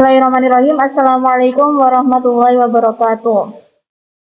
Bismillahirrahmanirrahim. Assalamualaikum warahmatullahi wabarakatuh.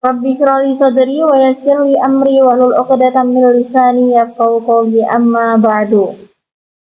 Rabbi shrah li sadri wa yassir li amri wahlul 'uqdatam min lisani yafqahu qawli amma ba'du.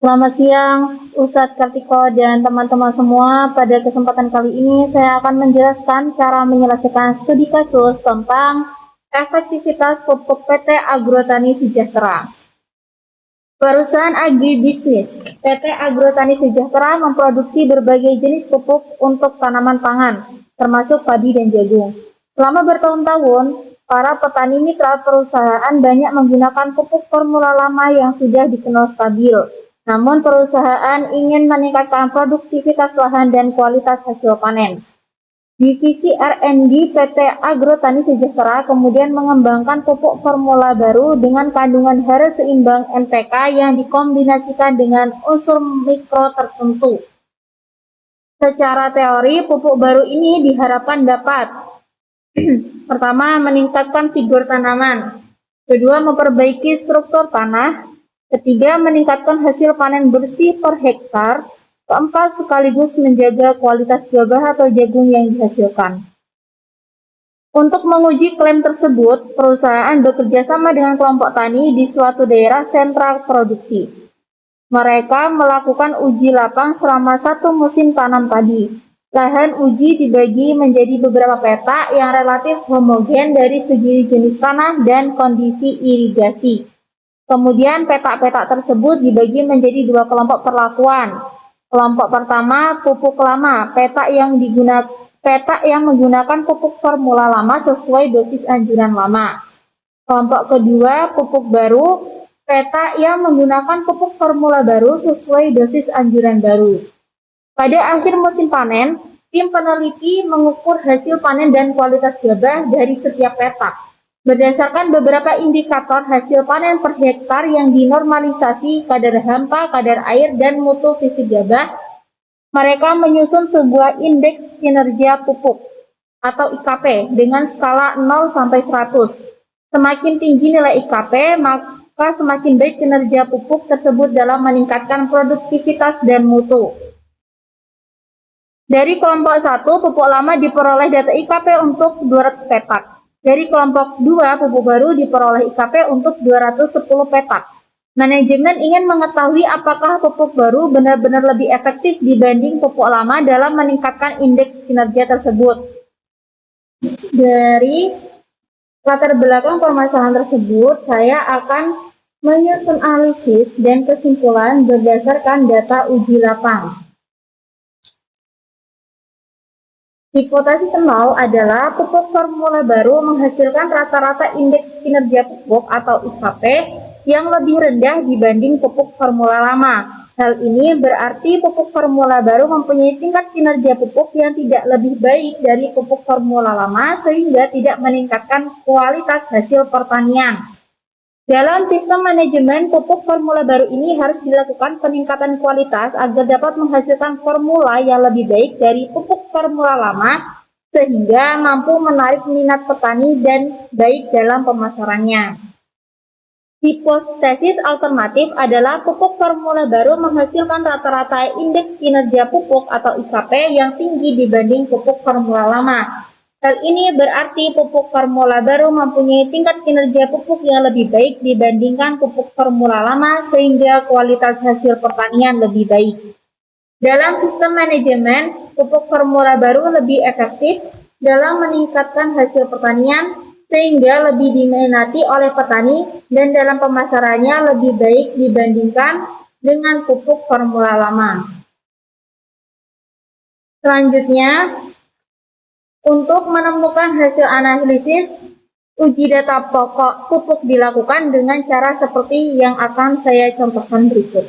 Selamat siang Ustadz Kartiko dan teman-teman semua. Pada kesempatan kali ini saya akan menjelaskan cara menyelesaikan studi kasus tentang efektivitas pupuk PT Agrotani Sejahtera. Perusahaan agribisnis PT Agrotani Sejahtera memproduksi berbagai jenis pupuk untuk tanaman pangan, termasuk padi dan jagung. Selama bertahun-tahun, para petani mitra perusahaan banyak menggunakan pupuk formula lama yang sudah dikenal stabil. Namun perusahaan ingin meningkatkan produktivitas lahan dan kualitas hasil panen. Divisi R&D PT Agrotani Sejahtera kemudian mengembangkan pupuk formula baru dengan kandungan hara seimbang NPK yang dikombinasikan dengan unsur mikro tertentu. Secara teori, pupuk baru ini diharapkan dapat pertama, meningkatkan figur tanaman. Kedua, memperbaiki struktur tanah. Ketiga, meningkatkan hasil panen bersih per hektar. Keempat, sekaligus menjaga kualitas gabah atau jagung yang dihasilkan. Untuk menguji klaim tersebut, perusahaan bekerja sama dengan kelompok tani di suatu daerah sentral produksi. Mereka melakukan uji lapang selama 1 musim tanam padi. Lahan uji dibagi menjadi beberapa peta yang relatif homogen dari segi jenis tanah dan kondisi irigasi. Kemudian peta-peta tersebut dibagi menjadi 2 kelompok perlakuan. Kelompok pertama, pupuk lama, peta yang menggunakan pupuk formula lama sesuai dosis anjuran lama. Kelompok kedua, pupuk baru, peta yang menggunakan pupuk formula baru sesuai dosis anjuran baru. Pada akhir musim panen, tim peneliti mengukur hasil panen dan kualitas gabah dari setiap peta. Berdasarkan beberapa indikator hasil panen per hektar yang dinormalisasi kadar hampa, kadar air, dan mutu fisik gabah, mereka menyusun sebuah indeks kinerja pupuk atau IKP dengan skala 0 sampai 100. Semakin tinggi nilai IKP, maka semakin baik kinerja pupuk tersebut dalam meningkatkan produktivitas dan mutu. Dari kelompok 1, pupuk lama diperoleh data IKP untuk 200 petak. Dari kelompok 2, pupuk baru diperoleh IKP untuk 210 petak. Manajemen ingin mengetahui apakah pupuk baru benar-benar lebih efektif dibanding pupuk lama dalam meningkatkan indeks kinerja tersebut. Dari latar belakang permasalahan tersebut, saya akan menyusun analisis dan kesimpulan berdasarkan data uji lapang. Hipotesis nol adalah pupuk formula baru menghasilkan rata-rata indeks kinerja pupuk atau IKP yang lebih rendah dibanding pupuk formula lama. Hal ini berarti pupuk formula baru mempunyai tingkat kinerja pupuk yang tidak lebih baik dari pupuk formula lama sehingga tidak meningkatkan kualitas hasil pertanian. Dalam sistem manajemen pupuk formula baru ini harus dilakukan peningkatan kualitas agar dapat menghasilkan formula yang lebih baik dari pupuk formula lama sehingga mampu menarik minat petani dan baik dalam pemasarannya. Hipotesis alternatif adalah pupuk formula baru menghasilkan rata-rata indeks kinerja pupuk atau IKP yang tinggi dibanding pupuk formula lama. Hal ini berarti pupuk formula baru mempunyai tingkat kinerja pupuk yang lebih baik dibandingkan pupuk formula lama sehingga kualitas hasil pertanian lebih baik. Dalam sistem manajemen, pupuk formula baru lebih efektif dalam meningkatkan hasil pertanian sehingga lebih diminati oleh petani dan dalam pemasarannya lebih baik dibandingkan dengan pupuk formula lama. Selanjutnya, untuk menemukan hasil analisis, uji data pokok pupuk dilakukan dengan cara seperti yang akan saya contohkan berikut.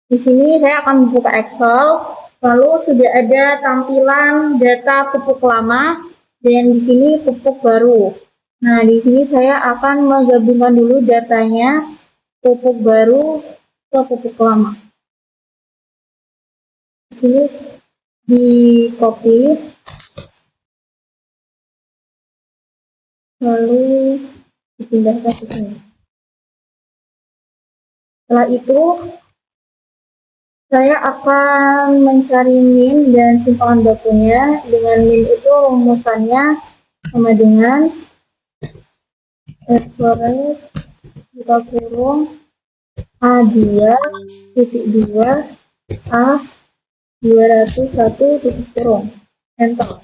Di sini saya akan membuka Excel, lalu sudah ada tampilan data pupuk lama dan di sini pupuk baru. Nah, di sini saya akan menggabungkan dulu datanya pupuk baru ke pupuk lama. Di sini di copy. Lalu dipindahkan ke sini. Setelah itu Saya akan mencari min dan simpangan bakunya. Dengan min itu rumusannya sama dengan average buka kurung A2 titik 2 A 201 titik kurung enter.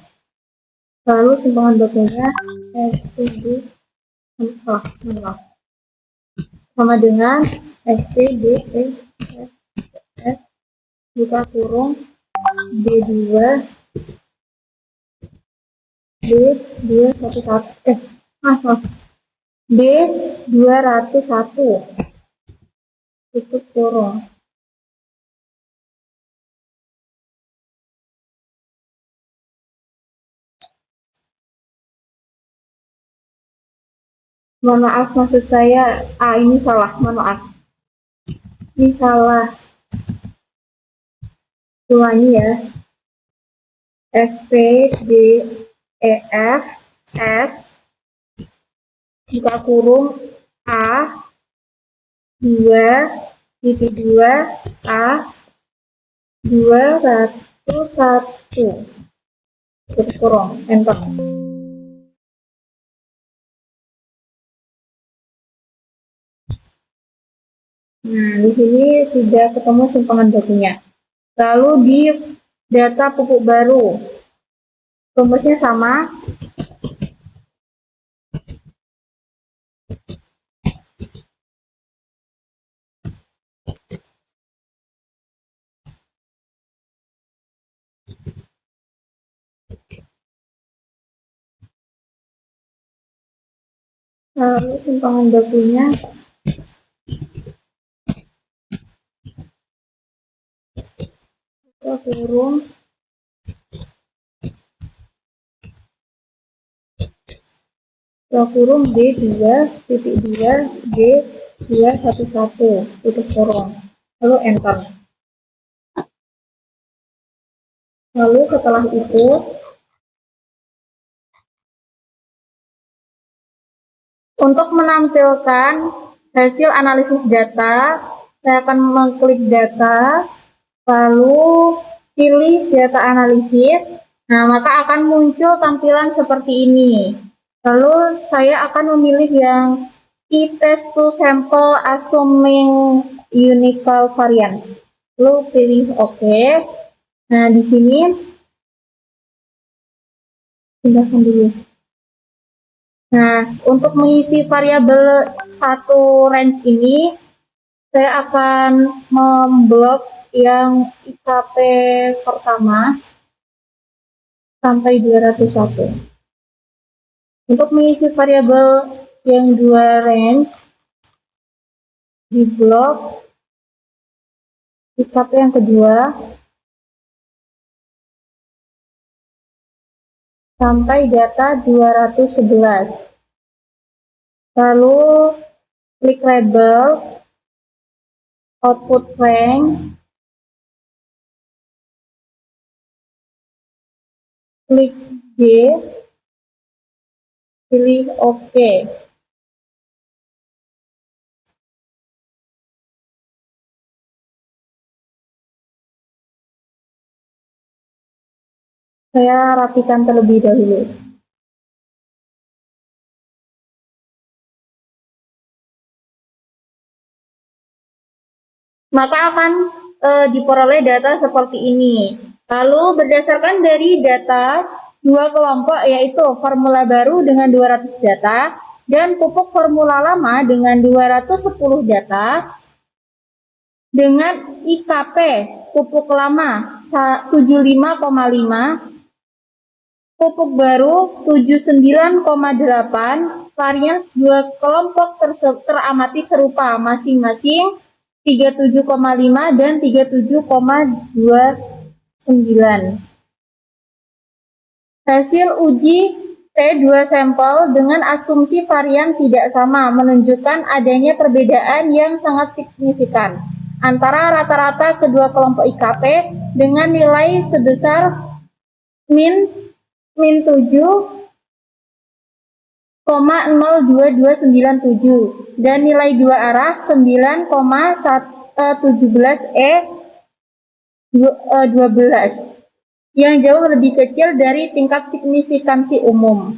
Lalu simpangan bakunya STD sama dengan STD buka kurung B2 B211 B201 tutup kurung. Mohon maaf, maksud saya ini salah, mohon maaf, ini salah. Ulangi ya. SPDEF S buka kurung A 2,2 A 201 tutup kurung enter. Nah, di sini sudah ketemu simpangan bakunya. Lalu di data pupuk baru, rumusnya sama. Lalu simpangan bakunya buka kurung B2,2 B211 tutup kurung, lalu enter. Lalu setelah itu untuk menampilkan hasil analisis data, saya akan mengklik data, lalu pilih data analisis. Nah, maka akan muncul tampilan seperti ini. Lalu saya akan memilih yang t-test to sample assuming unique variance. Lalu pilih OK. Nah, di sini pindahkan dulu. Nah, untuk mengisi variabel satu range ini, saya akan memblok yang IKP pertama sampai 201. Untuk mengisi variabel yang dua range, di blok IKP yang kedua sampai data 211. Lalu klik labels, output range, klik G, pilih OK. Saya rapikan terlebih dahulu. Maka akan diperoleh data seperti ini. Lalu berdasarkan dari data dua kelompok, yaitu formula baru dengan 200 data dan pupuk formula lama dengan 210 data, dengan IKP pupuk lama 75,5, pupuk baru 79,8, varians dua kelompok teramati serupa masing-masing 37,5 dan 37,29. Hasil uji T2 sampel dengan asumsi varian tidak sama menunjukkan adanya perbedaan yang sangat signifikan antara rata-rata kedua kelompok IKP dengan nilai sebesar min 7,02297 dan nilai dua arah 9,17 E 12, yang jauh lebih kecil dari tingkat signifikansi umum.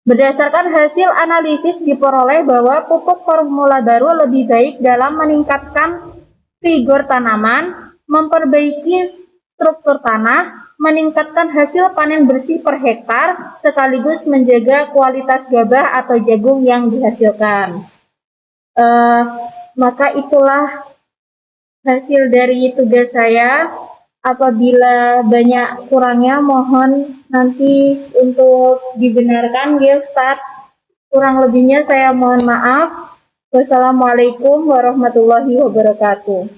Berdasarkan hasil analisis diperoleh bahwa pupuk formula baru lebih baik dalam meningkatkan figur tanaman, memperbaiki struktur tanah, meningkatkan hasil panen bersih per hektar, sekaligus menjaga kualitas gabah atau jagung yang dihasilkan. Maka itulah hasil dari tugas saya. Apabila banyak kurangnya, mohon nanti untuk dibenarkan ya Ustadz. Kurang lebihnya saya mohon maaf. Wassalamualaikum warahmatullahi wabarakatuh.